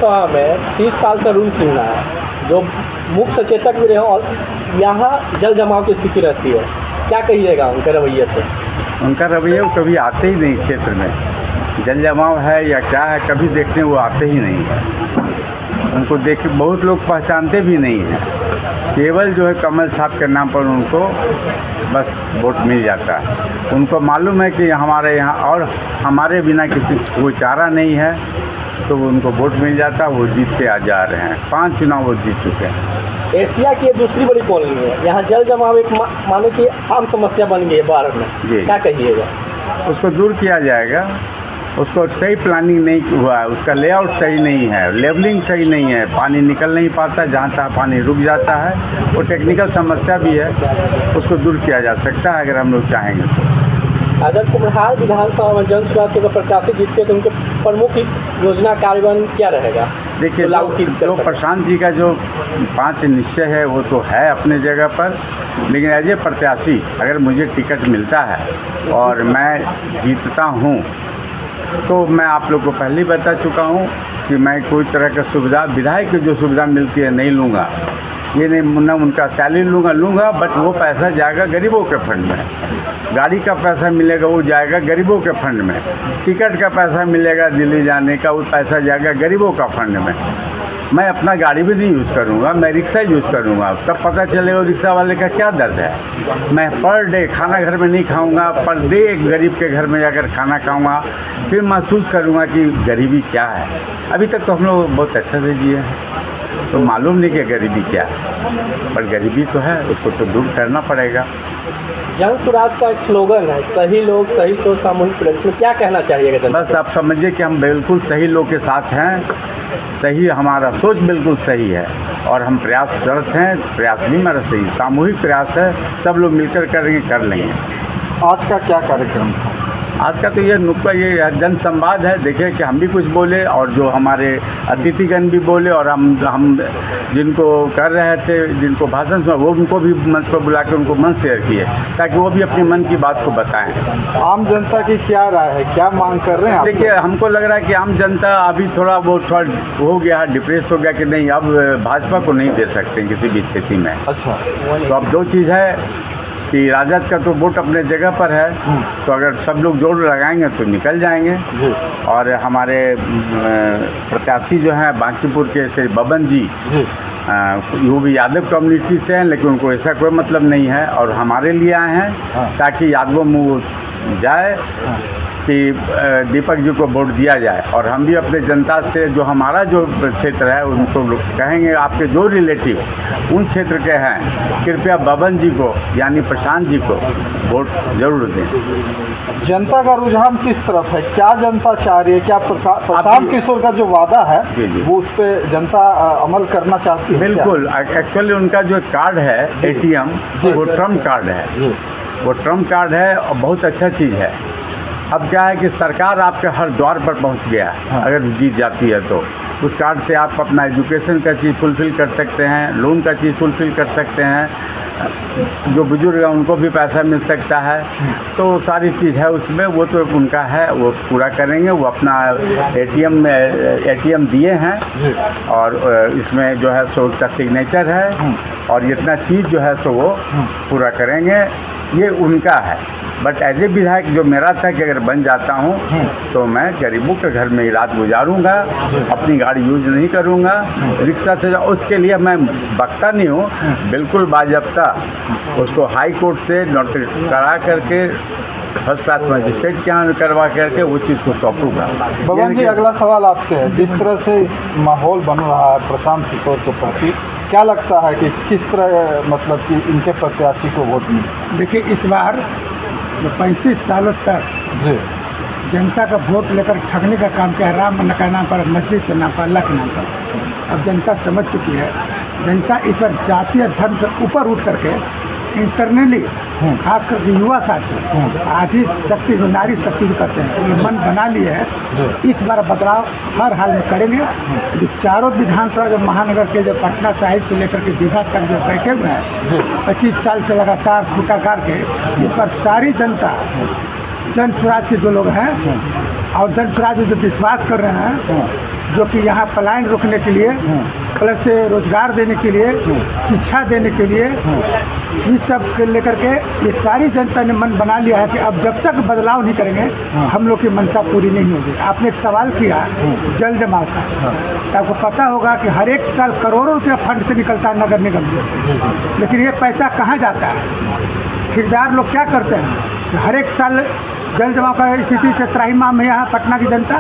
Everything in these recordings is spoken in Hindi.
विधानसभा में 30 साल से रूल सिंह है, जो मुख्य सचेतक भी रहे और यहाँ जल जमाव की स्थिति रहती है, क्या कहिएगा उनके रवैये से? उनका रवैया वो कभी आते ही नहीं क्षेत्र में, जल जमाव है या क्या है कभी देखने वो आते ही नहीं है। उनको देख बहुत लोग पहचानते भी नहीं हैं, केवल जो है कमल छाप के नाम पर उनको बस वोट मिल जाता है। उनको मालूम है कि हमारे यहाँ और हमारे बिना किसी कोई चारा नहीं है, तो उनको वोट मिल जाता है, वो जीतते आ जा रहे हैं। 5 चुनाव वो जीत चुके हैं। एशिया की दूसरी बड़ी कॉलोनी है, यहाँ जल जमाव एक मानो कि आम समस्या बन गई है भारत में, क्या कहिएगा? उसको दूर किया जाएगा। उसको सही प्लानिंग नहीं हुआ है, उसका लेआउट सही नहीं है, लेवलिंग सही नहीं है, पानी निकल नहीं पाता, जहाँ तहाँ पानी रुक जाता है। वो टेक्निकल समस्या भी है, उसको दूर किया जा सकता है अगर हम लोग चाहेंगे तो। अगर कुम्हार विधानसभा में जन सुराज के प्रत्याशी जीतते हैं तो उनके प्रमुख योजना कार्यान्वयन क्या रहेगा? देखिए, तो प्रशांत जी का जो 5 निश्चय है वो तो है अपने जगह पर, लेकिन एज ए प्रत्याशी अगर मुझे टिकट मिलता है और मैं जीतता हूँ तो मैं आप लोग को पहले ही बता चुका हूँ कि मैं कोई तरह का सुविधा, विधायक की जो सुविधा मिलती है नहीं लूँगा। ये नहीं ना उनका सैलरी लूँगा, बट वो पैसा जाएगा गरीबों के फंड में। गाड़ी का पैसा मिलेगा वो जाएगा गरीबों के फंड में। टिकट का पैसा मिलेगा दिल्ली जाने का, वो पैसा जाएगा गरीबों का फंड में। मैं अपना गाड़ी भी नहीं यूज़ करूँगा, मैं रिक्शा यूज़ करूँगा, तब पता चलेगा रिक्शा वाले का क्या दर्द है। मैं पर डे खाना घर में नहीं खाऊँगा, पर डे एक गरीब के घर में जाकर खाना खाऊँगा, फिर महसूस करूँगा कि गरीबी क्या है। अभी तक तो हम लोग बहुत अच्छा से जिए हैं, तो मालूम नहीं कि गरीबी क्या है, पर गरीबी तो है, उसको तो दूर करना पड़ेगा। जन सुराज का एक स्लोगन है, सही लोग सही सोच सामूहिक प्रयास, में क्या कहना चाहिएगा? बस आप समझिए कि हम बिल्कुल सही लोग के साथ हैं, सही हमारा सोच बिल्कुल सही है और हम प्रयासरत हैं। प्रयास भी हमारा सही, सामूहिक प्रयास है, सब लोग मिलकर करेंगे, कर लेंगे। आज का क्या कार्यक्रम था? आज का तो ये नुक्ता ये जन संवाद है। देखिए कि हम भी कुछ बोले और जो हमारे अतिथिगण भी बोले, और हम जिनको कर रहे थे, जिनको भाषण सुना, वो उनको भी मंच पर बुला के उनको मंच शेयर किए ताकि वो भी अपने मन की बात को बताएं। आम जनता की क्या राय है, क्या मांग कर रहे हैं आप? देखिए, हमको लग रहा है कि आम जनता अभी थोड़ा हो गया, डिप्रेस हो गया कि नहीं अब भाजपा को नहीं दे सकते किसी भी स्थिति में। अच्छा, तो अब 2 चीज़ है कि राजद का तो वोट अपने जगह पर है, तो अगर सब लोग जोड़ लगाएंगे तो निकल जाएंगे। और हमारे प्रत्याशी जो हैं बांकीपुर के श्री बबन जी, वो भी यादव कम्युनिटी से हैं, लेकिन उनको ऐसा कोई मतलब नहीं है और हमारे लिए आए हैं ताकि यादवों में जाए कि दीपक जी को वोट दिया जाए। और हम भी अपने जनता से जो हमारा जो क्षेत्र है उनको कहेंगे, आपके जो रिलेटिव उन क्षेत्र के हैं, कृपया बबन जी को यानी प्रशांत जी को वोट जरूर दें। जनता का रुझान किस तरफ है, क्या जनता चाह रही है? क्या प्रशांत किशोर का जो वादा है वो उस पर जनता अमल करना चाहती है? बिल्कुल, एक्चुअली उनका जो कार्ड है ATM, वो ट्रम्प कार्ड है, वो ट्रम्प कार्ड है और बहुत अच्छा चीज़ है। अब क्या है कि सरकार आपके हर द्वार पर पहुंच गया है। अगर जीत जाती है तो उस कार्ड से आप अपना एजुकेशन का चीज़ फुलफ़िल कर सकते हैं, लोन का चीज़ फुलफ़िल कर सकते हैं, जो बुजुर्ग हैं उनको भी पैसा मिल सकता है। तो सारी चीज़ है उसमें, वो तो उनका है, वो पूरा करेंगे। वो अपना ATM दिए हैं और इसमें जो है सो उसका सिग्नेचर है और इतना चीज़ जो है सो वो पूरा करेंगे, ये उनका है। बट एज ए विधायक जो मेरा था कि अगर बन जाता हूँ तो मैं गरीबों के घर में ही रात गुजारूँगा, अपनी गाड़ी यूज नहीं करूँगा, रिक्शा से उसके लिए मैं बकता नहीं हूँ, बिल्कुल बाज़ाब्ता उसको हाई कोर्ट से नोटिस करा करके फर्स्ट क्लास मजिस्ट्रेट के यहाँ करवा करके वो चीज़ को सौंपूँगा। बबन जी, अगला सवाल आपसे है, जिस तरह से इस माहौल बन रहा है प्रशांत किशोर के प्रति, क्या लगता है कि किस तरह मतलब कि इनके प्रत्याशी को वोट मिले? देखिए, इस बार 35 सालों तक जनता का वोट लेकर ठगने का काम किया, राम का नाम पर, मस्जिद के नाम पर, अल्लाह के नाम पर। अब जनता समझ चुकी है। जनता इस बार जातीय धर्म से ऊपर उठ करके इंटरनली, खास करके युवा साथी, आधी शक्ति जो नारी शक्ति जो कहते हैं, ये मन बना लिए है। इस बार बदलाव हर हाल में करेंगे। जो चारों विधानसभा जो महानगर के जो पटना साहिब से लेकर के दीघा तक जो बैठे हुए हैं 25 साल से लगातार खूटा गाड़ के, इस बार सारी जनता जन स्वराज के जो लोग हैं और जन स्वराज में जो विश्वास कर रहे हैं, जो कि यहाँ पलायन रोकने के लिए, प्लस से रोजगार देने के लिए, शिक्षा देने के लिए, इस सब के लेकर के ये सारी जनता ने मन बना लिया है कि अब जब तक बदलाव नहीं करेंगे हम लोग की मंशा पूरी नहीं होगी। आपने एक सवाल किया जल जमाव का, तो आपको पता होगा कि हर एक साल करोड़ों रुपया फंड से निकलता है नगर निगम से, लेकिन ये पैसा कहाँ जाता है? ठेकेदार लोग क्या करते हैं, हर एक साल जल जमाव का स्थिति से त्राहिमाम में यहाँ पटना की जनता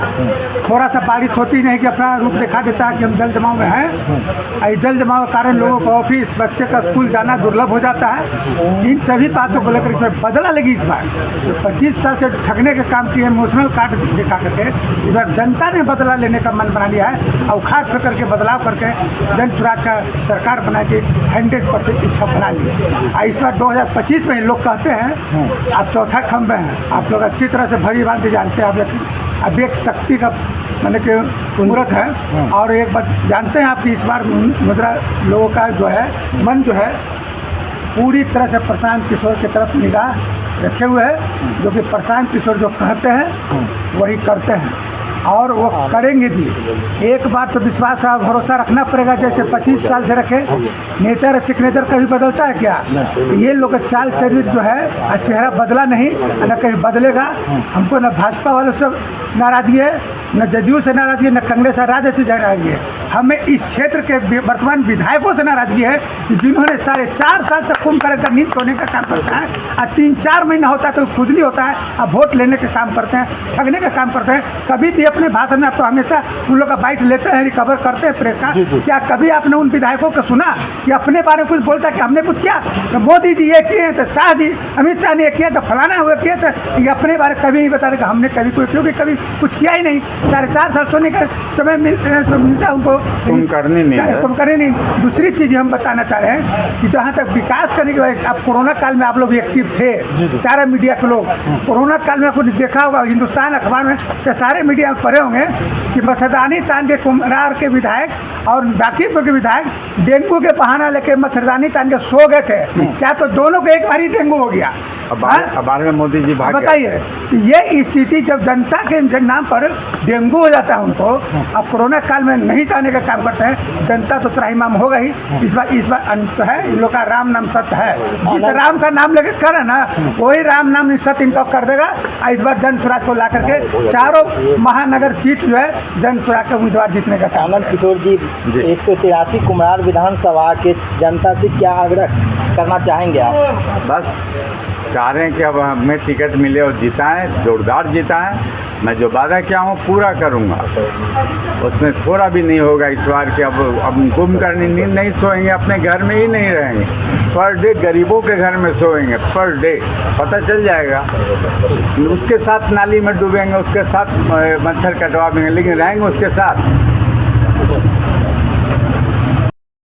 थोड़ा सा बारिश होती नहीं कि अपना रूप दिखा देता है कि हम जल जमाव में हैं। इस जल जमाव के कारण लोगों को ऑफिस, बच्चे का स्कूल जाना दुर्लभ हो जाता है। इन सभी बातों को लेकर इसमें बदला लगी इस बार। 25 साल से ठगने के काम किए, इमोशनल कार्ड दिखा करके इस बार जनता ने बदला लेने का मन बना लिया है और उखाड़ फेंक करके बदलाव करके जन स्वराज का सरकार बना के 100% इच्छा बना ली। और इस बार 2025 में लोग कहते हैं आप चौथा खंभे हैं, आप लोग अच्छी तरह से भली भांति जानते हैं। अब एक शक्ति का मैंने कि मूर्त है। और एक बात जानते हैं आप कि इस बार मुद्रा लोगों का जो है मन जो है पूरी तरह से प्रशांत किशोर की तरफ निगाह रखे हुए है। जो कि प्रशांत किशोर जो कहते हैं वही करते हैं और वो करेंगे भी। एक बार तो विश्वास और भरोसा रखना पड़ेगा, जैसे 25 साल से रखे। नेचर सिग्नेचर कभी बदलता है क्या? ये लोग का चाल चरित्र जो है चेहरा बदला नहीं, न कहीं बदलेगा। हमको न भाजपा वालों से नाराजगी है, न जदयू से नाराजगी है, न कांग्रेस और राजद से नाराजगी है। हमें इस क्षेत्र के वर्तमान विधायकों से नाराजगी है जिन्होंने 4.5 साल तक कुंभकर्ण का नींद सोने का काम करता है और 3-4 महीना होता है तो खुद नहीं होता है, अब वोट लेने का काम करते हैं, ठगने का काम करते हैं। कभी भी अपने भाषण में आप तो हमेशा उन लोग का बाइट लेते हैं, रिकवर करते हैं प्रेस का। क्या कभी आपने उन विधायकों को सुना कि अपने बारे में कुछ बोलता कि हमने कुछ किया? तो मोदी जी ये किए तो शाह जी, अमित शाह ने ये किया तो फलाना हुआ किया, तो ये अपने बारे में कभी नहीं बता रहे कि हमने कभी कोई, क्योंकि कभी कुछ किया ही नहीं। 4.5 साल सोने का समय मिलता है उनको, कुंभकर्ण नहीं। दूसरी चीज़ हम बताना चाह रहे हैं कि जहाँ तक विकास करने के बाद, अब कोरोना काल में आप लोग एक्टिव थे, सारे मीडिया के लोग। कोरोना काल में आपको देखा होगा हिंदुस्तान अखबार में तो सारे मीडिया में पढ़े होंगे कि मच्छरदानी तान के कुम्हरार के विधायक और बाकीपुर के विधायक डेंगू के बहाना लेके मच्छरदानी तान के सो गए थे। क्या तो दोनों को एक बार ही डेंगू हो गया? अब में मोदी जी बताइए, तो ये स्थिति जब जनता के नाम पर डेंगू हो जाता है उनको, अब कोरोना काल में नहीं जाने का काम करते हैं, जनता तो त्राहिमाम होगा ही। इस बार अंत है, इन लोग का राम नाम सत्य है। जिस राम का नाम लेके करे ना वही राम नाम सत्य इनको कर देगा। इस बार जन स्वराज को ला करके चारों महानगर सीट जो है जन स्वराज के उम्मीदवार जीतने का काम। आनंद किशोर जी 183 कुम्हरार विधानसभा के जनता से क्या आग्रह करना चाहेंगे आप? बस चाह रहे हैं कि अब हमें टिकट मिले और जिताएं, जोरदार जिताएं। मैं जो वादा किया हूँ पूरा करूँगा, उसमें थोड़ा भी नहीं होगा इस बार कि अब कुंभकर्ण नींद नहीं सोएंगे, अपने घर में ही नहीं रहेंगे, पर डे गरीबों के घर में सोएंगे, पर डे पता चल जाएगा। उसके साथ नाली में डूबेंगे, उसके साथ मच्छर कटवा देंगे, लेकिन रहेंगे उसके साथ।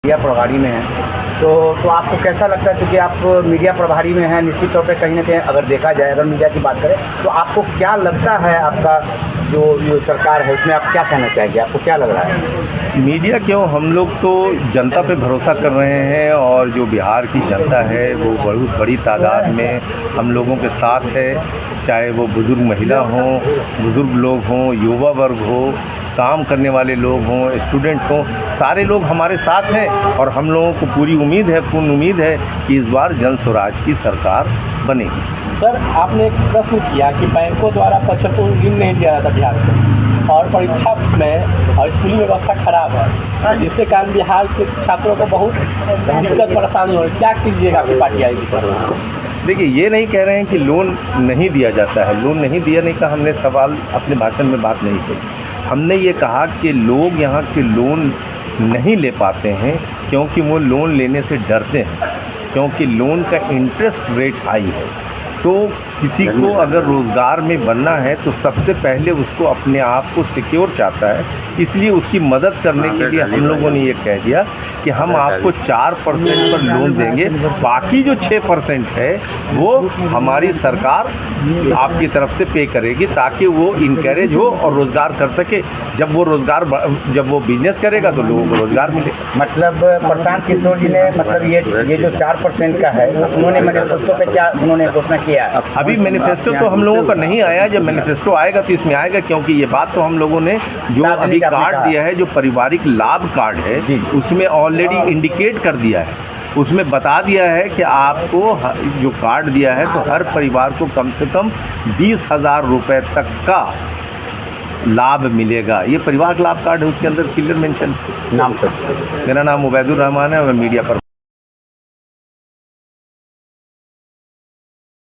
मीडिया प्रभारी में है तो आपको कैसा लगता है, क्योंकि आप मीडिया प्रभारी में हैं, निश्चित तौर पे कहीं ना कहीं अगर देखा जाए, अगर मीडिया की बात करें तो आपको क्या लगता है, आपका जो सरकार है उसमें आप क्या कहना चाहेंगे, आपको क्या लग रहा है? मीडिया क्यों, हम लोग तो जनता पे भरोसा कर रहे हैं और जो बिहार की जनता है वो बहुत बड़ी तादाद में हम लोगों के साथ है। चाहे वो बुज़ुर्ग महिला हों, बुज़ुर्ग लोग हों, युवा वर्ग हो, काम करने वाले लोग हों, स्टूडेंट्स हों, सारे लोग हमारे साथ हैं। और हम लोगों को पूरी उम्मीद है, पूर्ण उम्मीद है कि इस बार जन स्वराज की सरकार बनेगी। सर, आपने एक प्रश्न किया कि बैंकों द्वारा 75 ऋण नहीं दिया जाता बिहार को और परीक्षा में और स्कूली व्यवस्था खराब है, जिसके कारण बिहार के छात्रों को बहुत दिक्कत परेशानी हो रही है। क्या कीजिएगा आपकी पार्टी आएगी पर? देखिए, ये नहीं कह रहे हैं कि लोन नहीं दिया जाता है, लोन नहीं दिया नहीं का हमने सवाल अपने भाषण में बात नहीं की। हमने ये कहा कि लोग यहाँ के लोन नहीं ले पाते हैं क्योंकि वो लोन लेने से डरते हैं, क्योंकि लोन का इंटरेस्ट रेट हाई है। तो किसी को अगर रोज़गार में बनना है तो सबसे पहले उसको अपने आप को सिक्योर चाहता है, इसलिए उसकी मदद करने के लिए हम लोगों ने ये कह दिया कि हम आपको 4% पर लोन देंगे, बाकी जो 6% है वो हमारी सरकार आपकी तरफ से पे करेगी, ताकि वो इनकरेज हो और रोज़गार कर सके। जब वो बिजनेस करेगा तो लोगों को रोज़गार मिलेगा। मतलब प्रशांत किशोर जी ने मतलब ये जो 4% का है उन्होंने मैनिफेस्टो पे क्या उन्होंने घोषणा किया? अभी मैनिफेस्टो तो हम लोगों का नहीं आया, जब मैनिफेस्टो आएगा तो इसमें आएगा, क्योंकि ये बात तो हम लोगों ने जो अभी कार्ड दिया है, जो पारिवारिक लाभ कार्ड है, उसमें ऑलरेडी इंडिकेट कर दिया है, उसमें बता दिया है कि आपको जो कार्ड दिया है तो हर परिवार को कम से कम 20,000 रुपये तक का लाभ मिलेगा। ये परिवार लाभ कार्ड है, उसके अंदर क्लियर मेंशन। नाम सर? मेरा नाम उबैदुर रहमान है और मैं मीडिया पर